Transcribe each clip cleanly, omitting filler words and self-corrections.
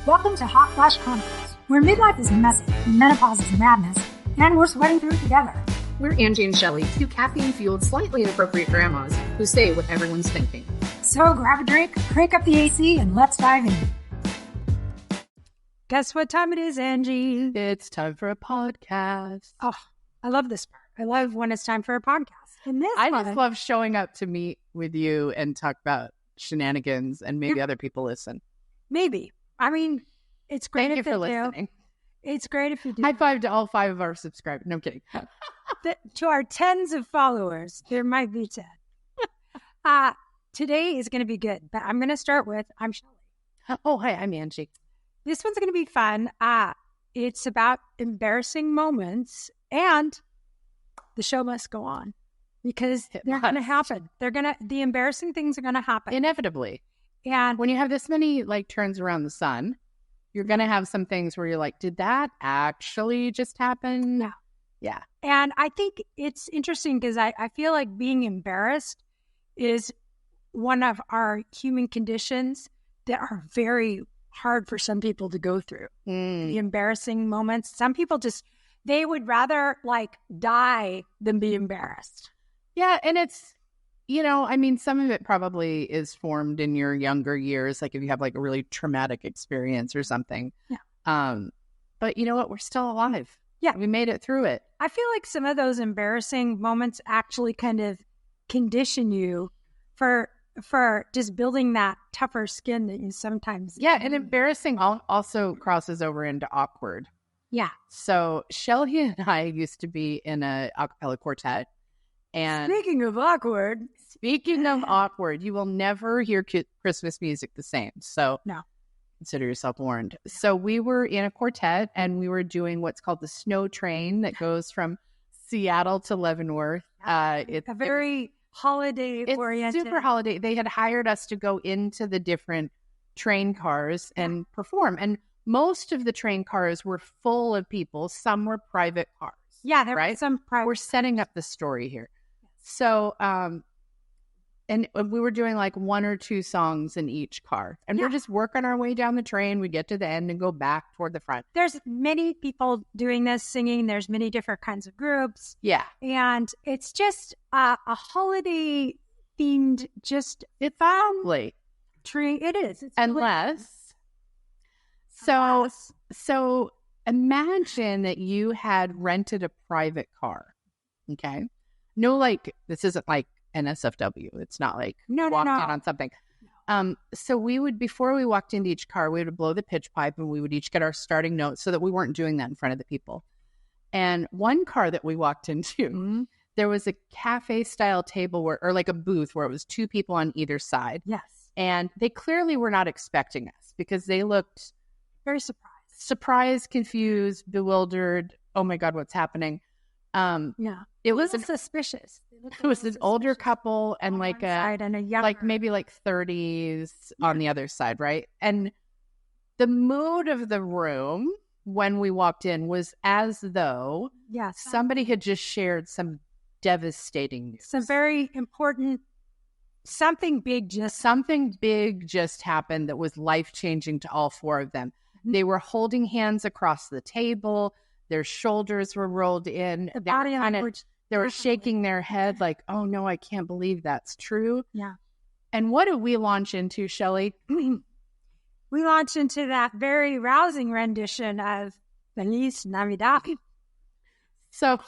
Welcome to Hot Flash Chronicles, where midlife is messy, menopause is madness, and we're sweating through it together. We're Angie and Shelly, two caffeine-fueled, slightly inappropriate grandmas who say what everyone's thinking. So grab a drink, crank up the AC, and let's dive in. Guess what time it is, Angie? It's time for a podcast. Oh, I love this part. I love when it's time for a podcast. And this I just love showing up to meet with you and talk about shenanigans, and maybe other people listen. Maybe. I mean, it's great. Thank you for listening. It's great if you do. High five to all 5 of our subscribers. No, I'm kidding. To our tens of followers, there might be 10. Today is going to be good, but I'm going to start with, I'm Shelly. Oh, hi, I'm Angie. This one's going to be fun. It's about embarrassing moments, and the show must go on because they're going to happen. The embarrassing things are going to happen. Inevitably. And when you have this many turns around the sun, you're going to have some things where you're like, did that actually just happen? No. Yeah. And I think it's interesting because I feel like being embarrassed is one of our human conditions that are very hard for some people to go through. The embarrassing moments. Some people they would rather die than be embarrassed. Yeah. And it's, some of it probably is formed in your younger years. Like if you have a really traumatic experience or something. Yeah. But you know what? We're still alive. Yeah. We made it through it. I feel like some of those embarrassing moments actually kind of condition you for just building that tougher skin that you sometimes Yeah, and embarrassing also crosses over into awkward. Yeah. So Shelly and I used to be in a a cappella quartet. And speaking of awkward, you will never hear Christmas music the same. So no. Consider yourself warned. So we were in a quartet and we were doing what's called the snow train that goes from Seattle to Leavenworth. It's a very holiday-oriented. Super holiday. They had hired us to go into the different train cars and perform. And most of the train cars were full of people. Some were private cars. Yeah, there were some private. We're setting up the story here. So, and we were doing 1 or 2 songs in each car. And we're just working our way down the train. We get to the end and go back toward the front. There's many people doing this, singing. There's many different kinds of groups. Yeah. And it's just a holiday-themed, it's family. Tree. It is. It's Unless. So imagine that you had rented a private car. Okay. No, this isn't NSFW. It's not walked in on something. So we would, before we walked into each car, we would blow the pitch pipe and we would each get our starting notes so that we weren't doing that in front of the people. And one car that we walked into, there was a cafe style table or a booth where it was 2 people on either side. Yes. And they clearly were not expecting us because they looked very surprised, confused, bewildered. Oh my God, what's happening? Yeah. It was suspicious. It was an older couple and and a younger, maybe 30s on the other side, right? And the mood of the room when we walked in was as though somebody had just shared some devastating news. Some very important, something big just happened that was life-changing to all 4 of them. They were holding hands across the table. Their shoulders were rolled in. The body language. They were shaking their head oh no, I can't believe that's true. Yeah. And what did we launch into, Shelly? We launched into that very rousing rendition of Feliz Navidad. So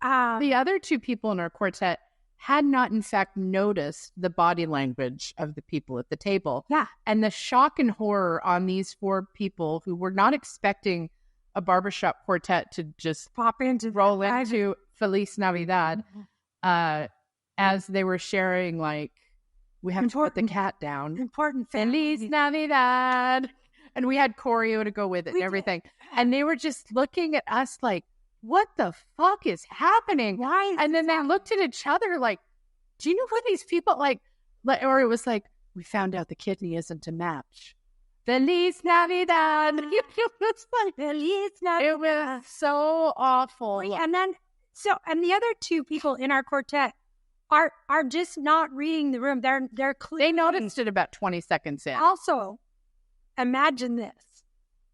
the other 2 people in our quartet had not, in fact, noticed the body language of the people at the table. Yeah. And the shock and horror on these 4 people who were not expecting a barbershop quartet to just roll into Feliz Navidad, as they were sharing, we have to put the cat down. Important Feliz Navidad. And we had choreo to go with it and everything. And they were just looking at us what the fuck is happening? Why? And then they looked at each other do you know who these people or it was we found out the kidney isn't a match. Feliz Navidad. It was Feliz Navidad. It was so awful. And then, and the other 2 people in our quartet are just not reading the room. They're clearly. They noticed it about 20 seconds in. Also, imagine this.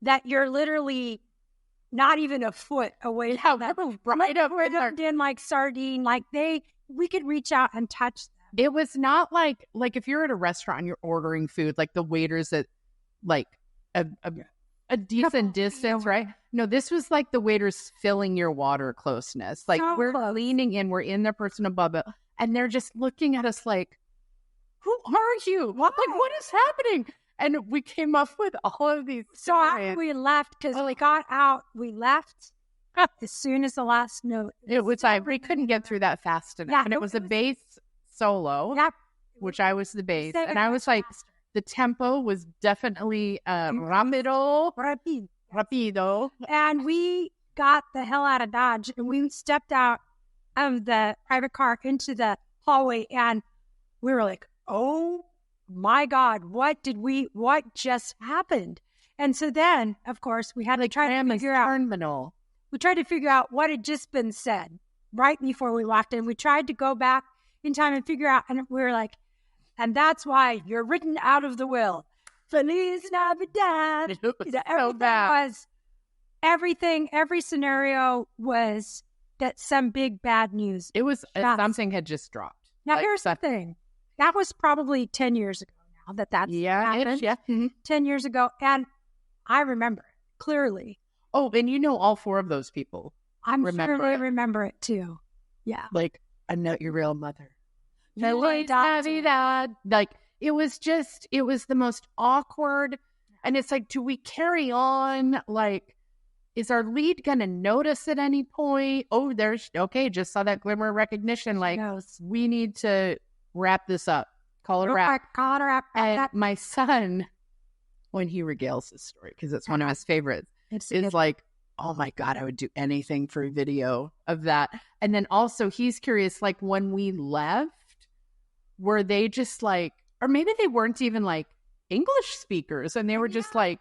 that you're literally not even a foot away. Yeah, that was right up in like sardine. Like we could reach out and touch them. It was not like if you're at a restaurant and you're ordering food, like the waiters at like a decent distance, right? No, this was like the waiters filling your water closeness. Like we're leaning in, we're in their person above it, and they're just looking at us like, who are you? Like, what is happening? And we came up with all of these. So after we left, because we got out, we left as soon as the last note. It was like, we couldn't get through that fast enough. Yeah, and it was a bass solo, which I was the bass. And I was like, the tempo was definitely rapido. And we got the hell out of Dodge, and we stepped out of the private car into the hallway, and we were like, oh my God, what just happened? And so then, of course, we had to try to figure out. We tried to figure out what had just been said right before we walked in. We tried to go back in time and figure out, and we were like, and that's why you're written out of the will. Feliz Navidad. Everything, every scenario was that some big bad news. It was something had just dropped. Now, here's the thing. That was probably 10 years ago now that's happened. Yeah. Mm-hmm. 10 years ago. And I remember it clearly. Oh, and you know all four of those people. I'm sure they remember it too. Yeah. Like, I know your real mother. Like, it was the most awkward. And it's like, do we carry on? Like, is our lead going to notice at any point? Oh, just saw that glimmer of recognition. Like, we need to wrap this up. Call it a wrap. And my son, when he regales this story, because it's one of his favorites, is like, oh my God, I would do anything for a video of that. And then also he's curious, like when we left, were they just like, or maybe they weren't even like English speakers and they were just like,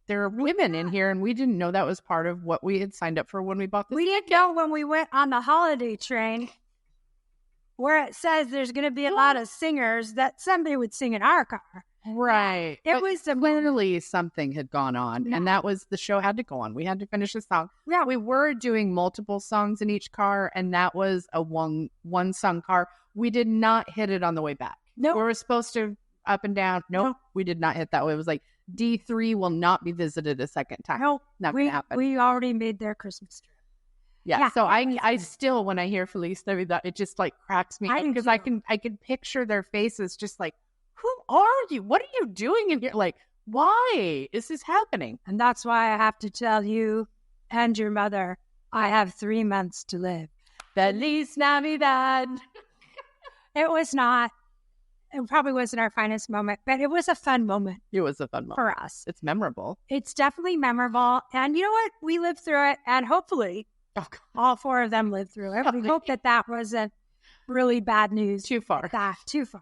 there are women in here and we didn't know that was part of what we had signed up for when we bought this. We didn't know when we went on the holiday train where it says there's going to be a lot of singers that somebody would sing in our car. Right. It was clearly something had gone on and that was the show had to go on. We had to finish the song. Yeah. We were doing multiple songs in each car and that was a one song car. We did not hit it on the way back. No. We were supposed to up and down. Nope. We did not hit that way. It was like D3 will not be visited a second time. No, not going to happen. We already made their Christmas trip. Yeah. So I still, when I hear Feliz Navidad, it just like cracks me because I can picture their faces just like, who are you? What are you doing in here? Like, why is this happening? And that's why I have to tell you and your mother, I have 3 months to live. Feliz Navidad. It probably wasn't our finest moment, but it was a fun moment. It was a fun moment. For us. It's memorable. It's definitely memorable. And you know what? We lived through it. And hopefully all four of them lived through it. We hope that wasn't really bad news. Too far. Too far.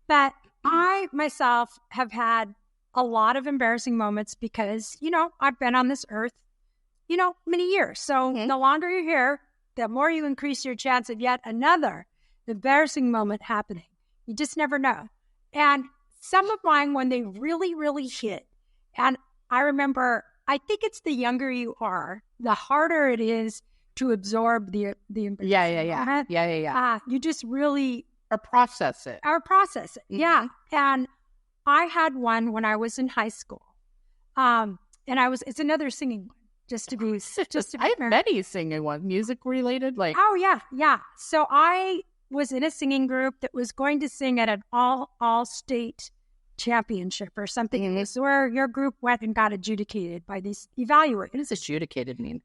But I myself have had a lot of embarrassing moments because, I've been on this earth, many years. So the longer you're here, the more you increase your chance of yet another embarrassing moment happening. You just never know. And some of mine, when they really, really hit, and I remember, I think it's the younger you are, the harder it is to absorb the embarrassing moment. Yeah. You just really... Or process it. Mm-hmm. Yeah. And I had one when I was in high school. And it's another singing one. I have many singing ones, music related. Like, oh yeah. So I was in a singing group that was going to sing at an all state championship or something. Mm-hmm. It was where your group went and got adjudicated by these evaluators. What does adjudicated mean?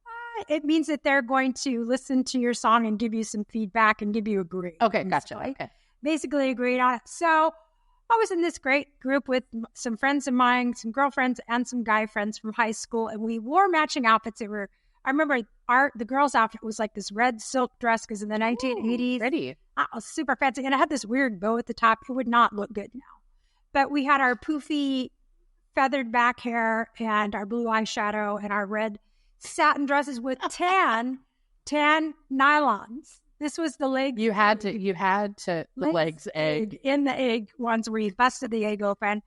It means that they're going to listen to your song and give you some feedback and give you a grade. Okay, gotcha. Okay. Basically a grade on it. So I was in this great group with some friends of mine, some girlfriends and some guy friends from high school, and we wore matching outfits. I remember the girl's outfit was like this red silk dress because in the 1980s. Pretty. It was super fancy. And it had this weird bow at the top. It would not look good now. But we had our poofy feathered back hair and our blue eyeshadow and our red satin dresses with tan nylons. This was the leg. You had to the legs egg. In the egg ones where you busted the egg open.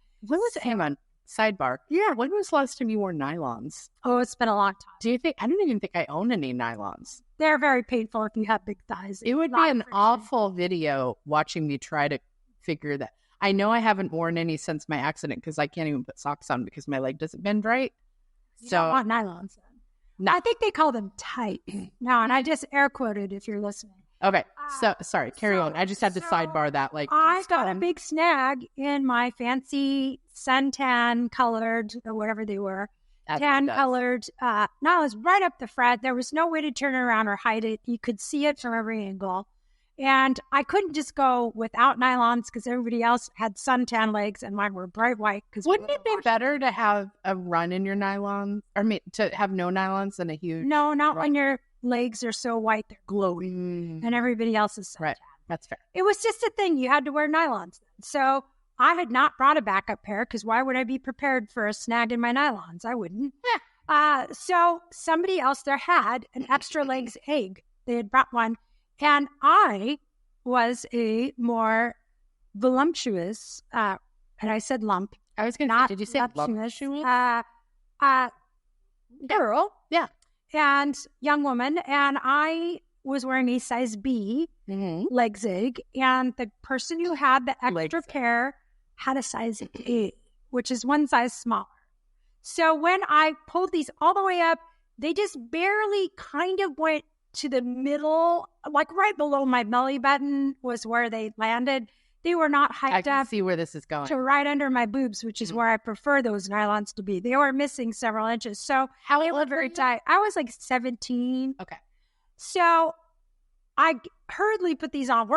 Hang on. Sidebar. Yeah. When was the last time you wore nylons? Oh, it's been a long time. Do you think? I don't even think I own any nylons. They're very painful if you have big thighs. It would be an awful video watching me try to figure that. I know I haven't worn any since my accident because I can't even put socks on because my leg doesn't bend right. You don't want nylons then. No. I think they call them tight. No, and I just air quoted if you're listening. Okay. So, sorry, carry on. I just had to sidebar that. Like, I got a big snag in my fancy suntan colored, or whatever they were, tan colored nylons right up the front. There was no way to turn it around or hide it. You could see it from every angle. And I couldn't just go without nylons because everybody else had suntan legs and mine were bright white. Wouldn't it be better to have a run in your nylons, or to have no nylons than a huge? No, not when your legs are so white they're glowing, and everybody else is suntan. Right, that's fair. It was just a thing. You had to wear nylons. So I had not brought a backup pair because why would I be prepared for a snag in my nylons? I wouldn't. So somebody else there had an extra legs egg. They had brought one. And I was a more voluptuous, and I said lump. I was going to say, did you say voluptuous? Girl. Yeah. And young woman. And I was wearing a size B leg zig. And the person who had the extra pair had a size A, which is one size smaller. So when I pulled these all the way up, they just barely kind of went to the middle, like right below my belly button was where they landed. They were not hiked I can up see where this is going. to right under my boobs, which is where I prefer those nylons to be. They were missing several inches. So they were very tight. I was like 17. Okay. So I hurriedly put these on.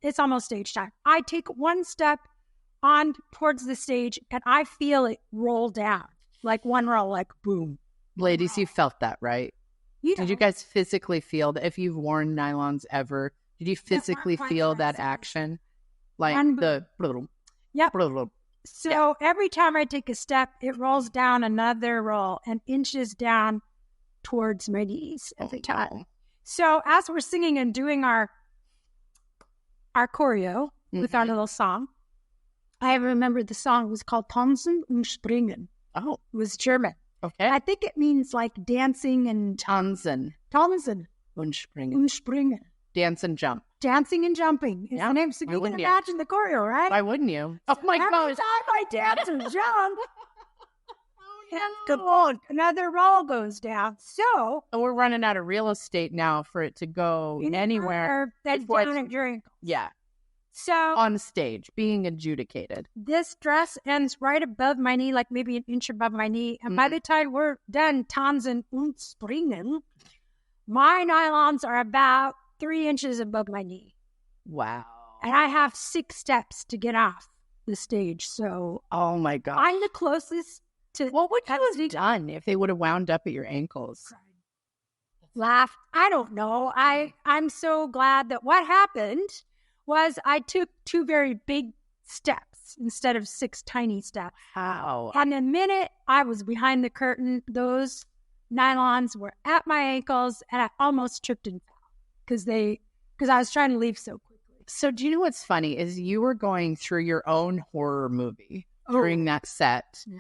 It's almost stage time. I take one step on towards the stage and I feel it roll down. Like one roll, like boom. Ladies, you felt that, right? Did you guys physically feel that? If you've worn nylons ever, did you physically feel that action? Like Yep. So every time I take a step, it rolls down another roll and inches down towards my knees every time. So as we're singing and doing our choreo with our little song, I remembered the song was called Tanzen und Springen. Oh. It was German. Okay. I think it means like dancing and... Tanzen. Und Springen. Dance and jump. Dancing and jumping is the name. So you can imagine the choreo, right? Why wouldn't you? Oh my God. Every time I dance and jump, another roll goes down. So we're running out of real estate now for it to go anywhere. That's down at your ankles. Yeah. So on stage, being adjudicated. This dress ends right above my knee, like maybe an inch above my knee. And by the time we're done, Tanzen und Springen, my nylons are about 3 inches above my knee. Wow. And I have 6 steps to get off the stage. So, oh my God. I'm the closest to... What would you have done if they would have wound up at your ankles? Laughed. I don't know. I'm so glad that what happened was I took 2 very big steps instead of 6 tiny steps. Wow. And the minute I was behind the curtain, those nylons were at my ankles and I almost tripped and fell because I was trying to leave so quickly. So do you know what's funny is you were going through your own horror movie during that set. Yeah.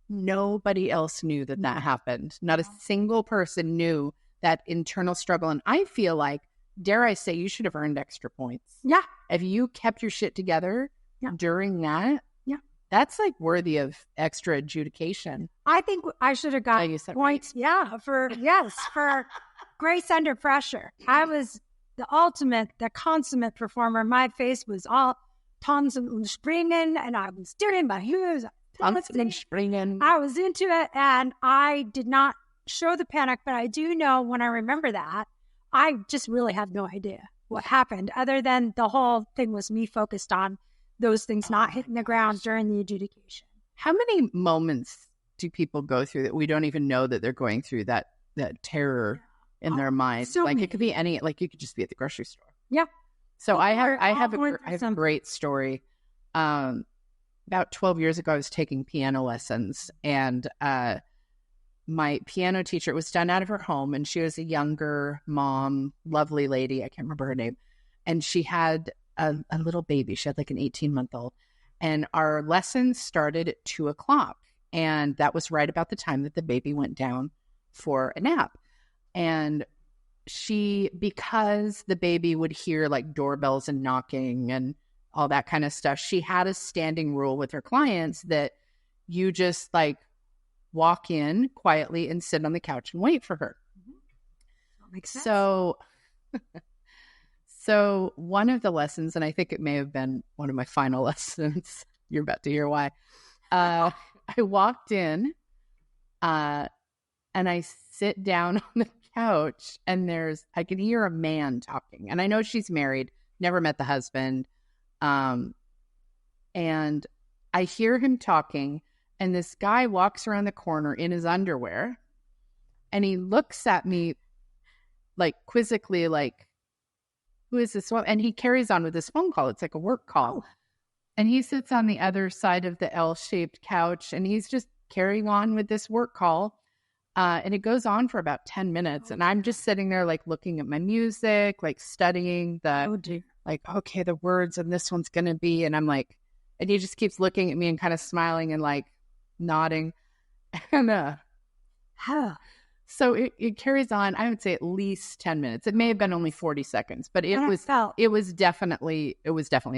Nobody else knew that happened. Not a single person knew that internal struggle. And I feel like, dare I say, you should have earned extra points. Yeah. If you kept your shit together during that, that's like worthy of extra adjudication. I think I should have got points. Right. Yeah, for grace under pressure. I was the consummate performer. My face was all Tanzen und Springen, and I was doing my heels. Tanzen und Springen. I was into it, and I did not show the panic, but I do know when I remember that, I just really have no idea what happened, other than the whole thing was me focused on those things not hitting the ground during the adjudication. How many moments do people go through that we don't even know that they're going through that terror in their mind? So like it could be any, like you could just be at the grocery store. Yeah. So I have a great story. About 12 years ago, I was taking piano lessons, and my piano teacher, it was done out of her home, and she was a younger mom, lovely lady. I can't remember her name. And she had a little baby. She had like an 18-month-old. And our lesson started at 2:00. And that was right about the time that the baby went down for a nap. And because the baby would hear like doorbells and knocking and all that kind of stuff, she had a standing rule with her clients that you just like walk in quietly and sit on the couch and wait for her. That makes sense. So one of the lessons, and I think it may have been one of my final lessons, you're about to hear why. I walked in and I sit down on the couch and I can hear a man talking. And I know she's married, never met the husband. And I hear him talking, and this guy walks around the corner in his underwear, and he looks at me like quizzically, like, who is this one? And he carries on with this phone call. It's like a work call. Oh. And he sits on the other side of the L-shaped couch, and he's just carrying on with this work call. And it goes on for about 10 minutes. And I'm just sitting there, like, looking at my music, like, studying like, okay, the words, and this one's going to be. And I'm like, and he just keeps looking at me and kind of smiling and, like, nodding. And so it carries on, I would say at least 10 minutes. It may have been only 40 seconds, but it was definitely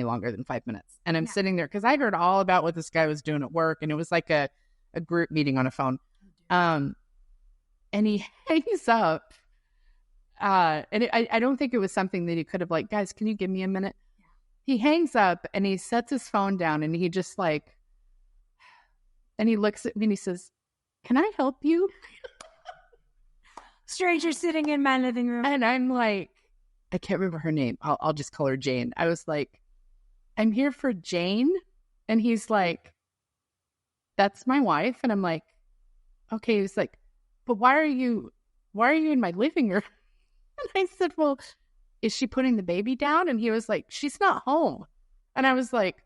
longer than 5 minutes. And I'm sitting there because I heard all about what this guy was doing at work, and it was like a group meeting on a phone. And he hangs up. And I don't think it was something that he could have like, guys, can you give me a minute? Yeah. He hangs up and he sets his phone down, and he just like, and he looks at me and he says, "Can I help you?" Stranger sitting in my living room. And I'm like, I can't remember her name. I'll just call her Jane. I was like, "I'm here for Jane." And he's like, "That's my wife." And I'm like, okay. He's like, "But why are you in my living room?" And I said, "Well, is she putting the baby down?" And he was like, "She's not home." And I was like,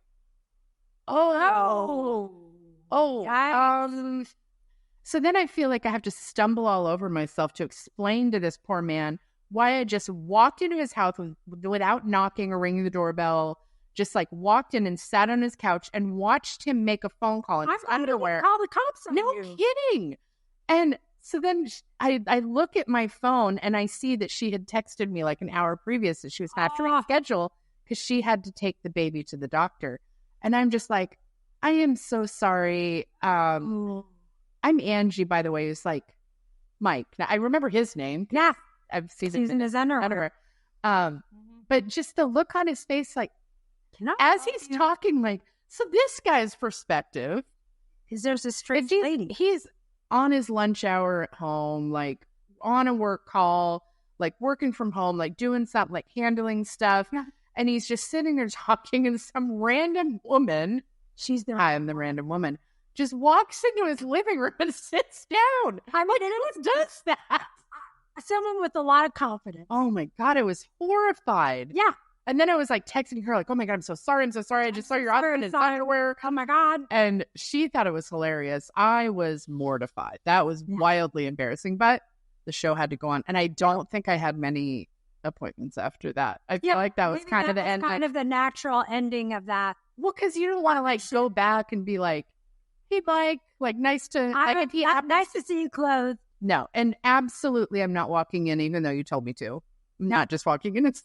so then I feel like I have to stumble all over myself to explain to this poor man why I just walked into his house without knocking or ringing the doorbell, just like walked in and sat on his couch and watched him make a phone call in his underwear. Call the cops on you. No kidding. And so then I look at my phone and I see that she had texted me like an hour previous that she was going to have to reschedule because she had to take the baby to the doctor. And I'm just like, I am so sorry. I'm Angie, by the way, who's like Mike. Now, I remember his name. Yeah. I've seen it in his underwear. But just the look on his face, like, as he's talking, like, so this guy's perspective is there's a strange lady. He's on his lunch hour at home, like, on a work call, like, working from home, like, doing something, like, handling stuff. Yeah. And he's just sitting there talking, and some random woman, I'm the random woman, just walks into his living room and sits down. I'm like, who does that? Someone with a lot of confidence. Oh my God, I was horrified. Yeah. And then I was like texting her, like, "Oh my God, I'm so sorry. I just saw your husband in his underwear. Oh my God." And she thought it was hilarious. I was mortified. That was wildly embarrassing, but the show had to go on. And I don't think I had many appointments after that. I feel like that was kind of the end. Kind of the natural ending of that. Well, because you don't want to like go back and be like, "Hey, Mike, like nice to see you clothed." No, and absolutely, I'm not walking in, even though you told me to. I'm not just walking in. It's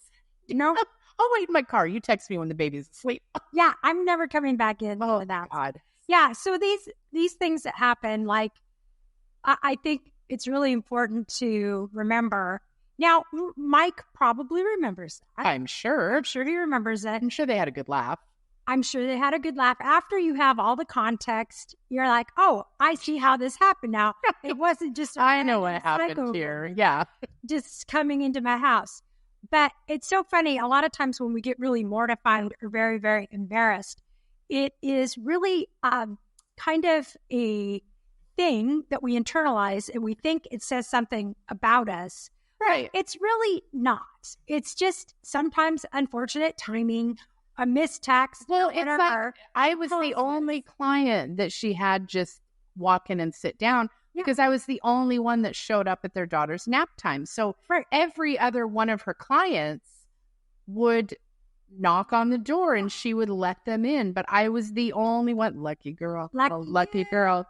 I'll wait in my car. You text me when the baby's asleep. Yeah, I'm never coming back in. Oh God. Yeah, so these things that happen, like I think it's really important to remember. Now, Mike probably remembers that. I'm sure he remembers it. I'm sure they had a good laugh. I'm sure they had a good laugh. After you have all the context, you're like, "Oh, I see how this happened now." It wasn't just I know what happened here. Yeah. Just coming into my house. But it's so funny. A lot of times when we get really mortified or very, very embarrassed, it is really kind of a thing that we internalize and we think it says something about us. Right. It's really not. It's just sometimes unfortunate timing, a mistext. Well, it's like I was the only client that she had just walk in and sit down because I was the only one that showed up at their daughter's nap time. So for every other one of her clients would knock on the door and she would let them in. But I was the only one. Lucky girl. Lucky girl.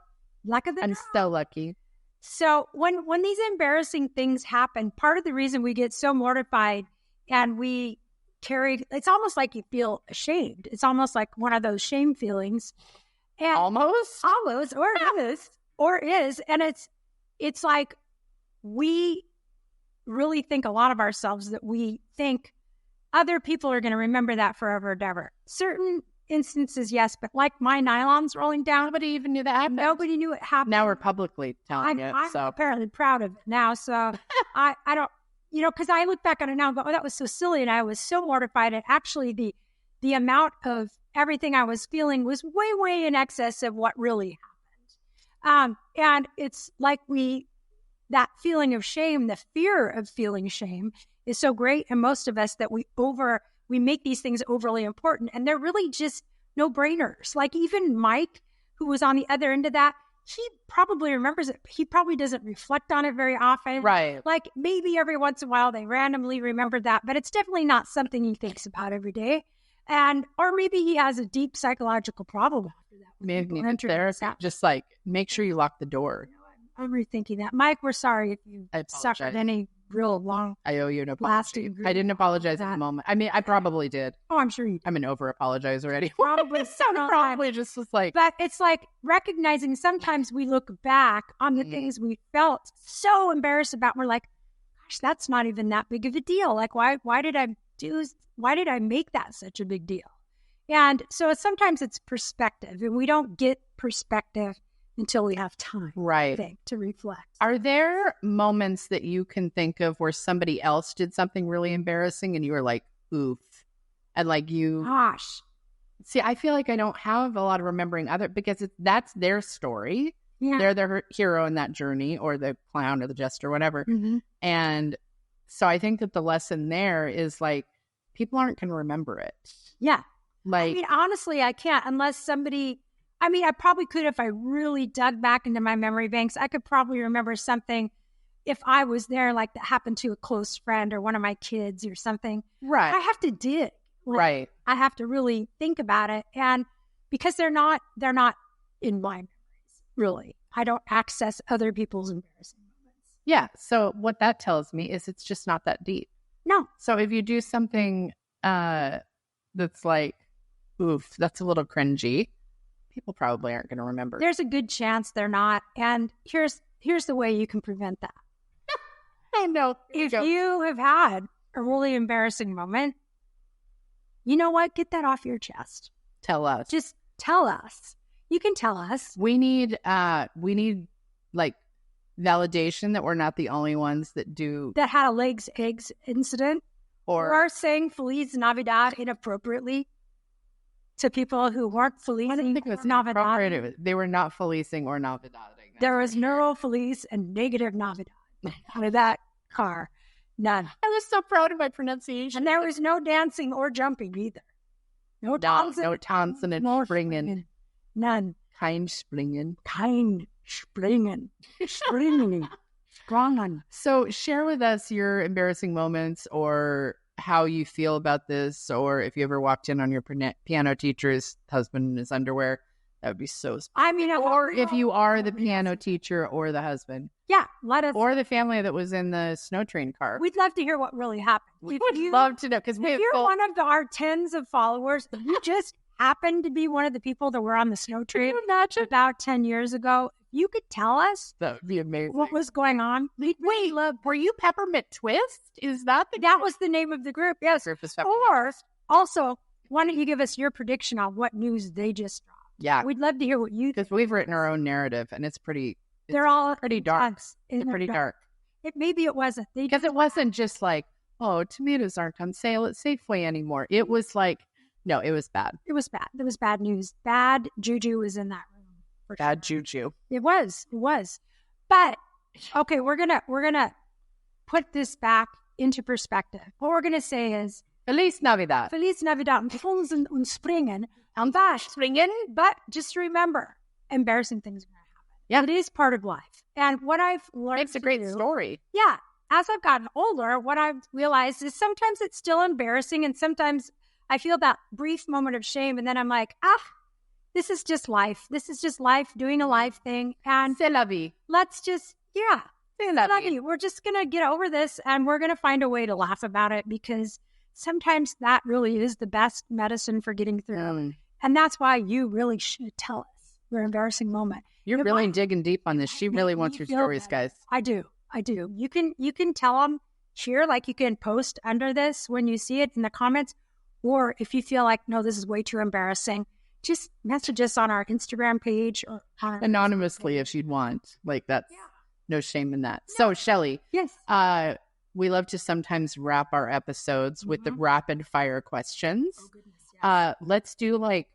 I'm so lucky. So when these embarrassing things happen, part of the reason we get so mortified and we carry, it's almost like you feel ashamed. It's almost like one of those shame feelings. And almost, or is. And it's like we really think a lot of ourselves that we think other people are going to remember that forever and ever. Certain instances, yes, but like my nylons rolling down. Nobody even knew that happened. Nobody knew it happened. Now we're publicly telling it. I'm so apparently proud of it now. So I don't, because I look back on it now and go, oh, that was so silly. And I was so mortified. And actually the amount of everything I was feeling was way, way in excess of what really happened. And it's like that feeling of shame, the fear of feeling shame is so great. And most of us that we make these things overly important, and they're really just no-brainers. Like even Mike, who was on the other end of that, he probably remembers it. He probably doesn't reflect on it very often. Right. Like maybe every once in a while they randomly remember that, but it's definitely not something he thinks about every day. Or maybe he has a deep psychological problem after that. Maybe therapy. Just like make sure you lock the door. I'm rethinking that. Mike, we're sorry if you suffered any real long. I owe you an apology. I didn't apologize at the moment. I mean, I probably did. Oh, I'm sure you did. I'm an over-apologizer already. Probably probably just was like. But it's like recognizing sometimes we look back on the things we felt so embarrassed about. We're like, gosh, that's not even that big of a deal. Like, why did I make that such a big deal? And so sometimes it's perspective, and we don't get perspective until we have time, right, to reflect. Are there moments that you can think of where somebody else did something really embarrassing and you were like, oof, and like you, gosh, see, I feel like I don't have a lot of remembering because that's their story. Yeah. They're the hero in that journey, or the clown or the jester or whatever. Mm-hmm. And so I think that the lesson there is like, people aren't going to remember it. Yeah. Like, I mean, honestly, I can't unless somebody, I mean, I probably could if I really dug back into my memory banks. I could probably remember something if I was there, like that happened to a close friend or one of my kids or something. Right. I have to dig. Like, right. I have to really think about it. And because they're not in my memories, really. I don't access other people's embarrassing moments. Yeah. So what that tells me is it's just not that deep. No. So if you do something that's like, oof, that's a little cringy, people probably aren't going to remember. There's a good chance they're not. And here's the way you can prevent that. Oh, no. If you have had a really embarrassing moment, you know what? Get that off your chest. Tell us. Just tell us. You can tell us. We need like validation that we're not the only ones that had a eggs incident or are saying Feliz Navidad inappropriately to people who weren't Feliz. I didn't think it was Navidad. They were not Felizing or Navidading. There was no Feliz and negative Navidad out of that car. None. I was so proud of my pronunciation. And there was no dancing or jumping either. No tanzen. No tanzen and springen. None. Kein springen. Springen. Springen. So share with us your embarrassing moments, or how you feel about this, or if you ever walked in on your piano teacher's husband in his underwear. That would be so special. I mean, or if you are the piano teacher or the husband. Yeah, let us. Or the family that was in the snow train car. We'd love to hear what really happened. We would love to know, because if you're one of our tens of followers, you just happened to be one of the people that were on the snow train about 10 years ago. You could tell us. That would be amazing. What was going on? Wait, were you Peppermint Twist? Is that that was the name of the group? Yes. Group is or also, why don't you give us your prediction on what news they just dropped? Yeah, we'd love to hear what you. Because we've written our own narrative, and it's pretty. They're all pretty dark. It's pretty dark. Maybe it wasn't because it wasn't just like, oh, tomatoes aren't on sale at Safeway anymore. It was like, no, it was bad. It was bad. There was bad news. Bad juju was in that room. Bad juju. It was. But okay, we're gonna put this back into perspective. What we're gonna say is Feliz Navidad. Feliz Navidad und Tanzen und Springen. Und was? Springen. But just remember, embarrassing things are gonna happen. Yeah. It is part of life. And what I've learned, it's a great story. Yeah. As I've gotten older, what I've realized is sometimes it's still embarrassing, and sometimes I feel that brief moment of shame. And then I'm like, this is just life. This is just life, doing a life thing. And c'est la vie. Let's just, c'est la vie. We're just going to get over this and we're going to find a way to laugh about it, because sometimes that really is the best medicine for getting through. And that's why you really should tell us your embarrassing moment. You're really digging deep on this. She really wants your stories, guys. I do. You can tell them here, like you can post under this when you see it in the comments, or if you feel like, no, this is way too embarrassing, just message us on our Instagram page or anonymously if you'd want. Like that's no shame in that. So Shelly, yes, we love to sometimes wrap our episodes with the rapid fire questions. Oh, goodness, yes. Let's do like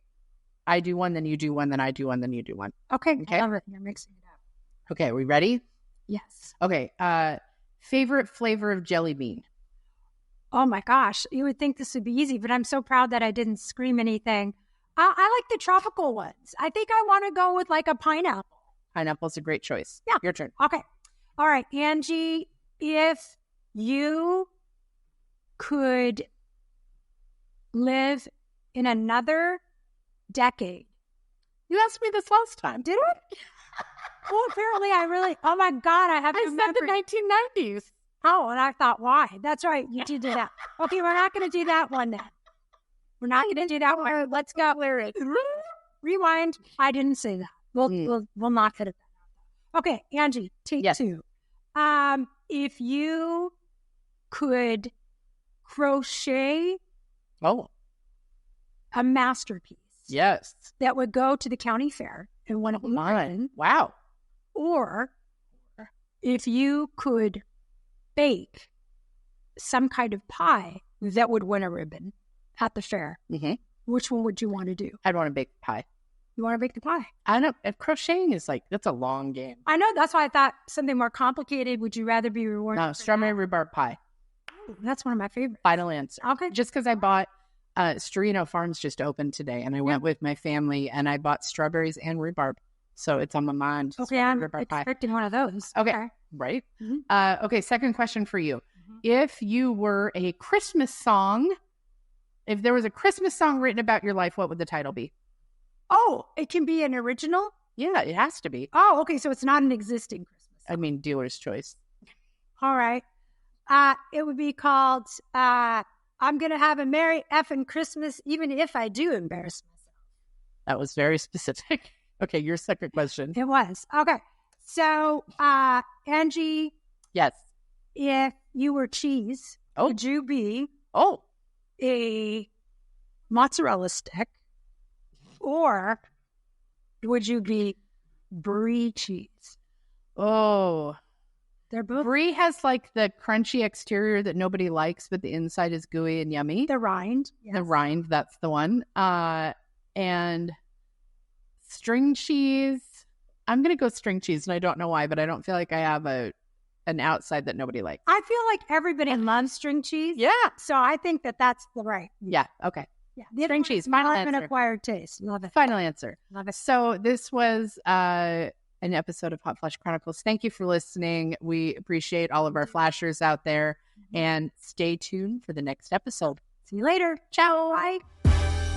I do one, then you do one, then I do one, then you do one. Okay. I love it. You're mixing it up. Okay, are we ready? Yes. Okay. Favorite flavor of jelly bean? Oh my gosh. You would think this would be easy, but I'm so proud that I didn't scream anything. I like the tropical ones. I think I want to go with like a pineapple. Pineapple's a great choice. Yeah. Your turn. Okay. All right, Angie, if you could live in another decade. You asked me this last time. Did I? Well, apparently oh my God, I have to remember. I said the 1990s. Oh, and I thought, why? That's right. You did that. Okay, we're not going to do that one then. We're not going to do that one. Let's go. Rewind. I didn't say that. We'll not edit that. Okay, Angie, take two. If you could crochet a masterpiece. Yes. That would go to the county fair and win a ribbon. Wow. Or if you could bake some kind of pie that would win a ribbon at the fair, which one would you want to do? I'd want to bake pie. You want to bake the pie? I know. Crocheting is that's a long game. I know. That's why I thought something more complicated. Would you rather be rewarded? No, strawberry rhubarb pie. Ooh, that's one of my favorites. Final answer. Okay. Just because I bought Storino Farms just opened today, and I went with my family, and I bought strawberries and rhubarb. So it's on my mind. Okay, I'm expecting one of those. Okay. Right? Mm-hmm. Okay, second question for you. Mm-hmm. If you were a Christmas song, if there was a Christmas song written about your life, what would the title be? Oh, it can be an original? Yeah, it has to be. Oh, okay, so it's not an existing Christmas song. I mean, dealer's choice. All right. It would be called, I'm going to have a Merry effing Christmas, even if I do embarrass myself. That was very specific. Okay, your second question. It was. Okay. So, Angie. Yes. If you were cheese, would you be a mozzarella stick, or would you be brie cheese? Oh. They're both. Brie has the crunchy exterior that nobody likes, but the inside is gooey and yummy. The rind. Yes. The rind, that's the one. And string cheese. I'm going to go string cheese, and I don't know why, but I don't feel like I have an outside that nobody likes. I feel like everybody loves string cheese. Yeah. So I think that's the right. Yeah. Okay. Yeah. String cheese. Final answer. An acquired taste. Love it. Final answer. Love it. So this was an episode of Hot Flash Chronicles. Thank you for listening. We appreciate all of our flashers out there, and stay tuned for the next episode. See you later. Ciao. Bye.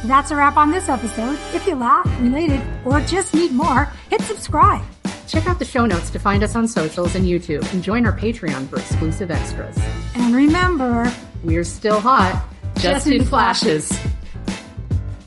That's a wrap on this episode. If you laughed, related, or just need more, hit subscribe. Check out the show notes to find us on socials and YouTube, and join our Patreon for exclusive extras. And remember, we're still hot, just in flashes.